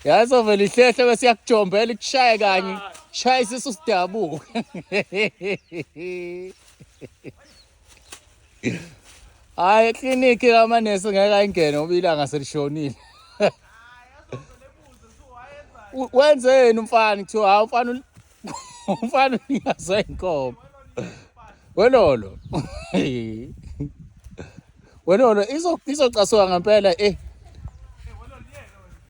Yazo vele ihlehle bese yakujombela ikushaye kanye. Shaya isisu sidabuka. Hayi ekliniki kamanesi ngeke ayingene ngoba ilanga selishonile. Wenzeni umfana kuthiwa hawu umfana unikazwe inkomo. Welolo. Welolo izocasuka ngempela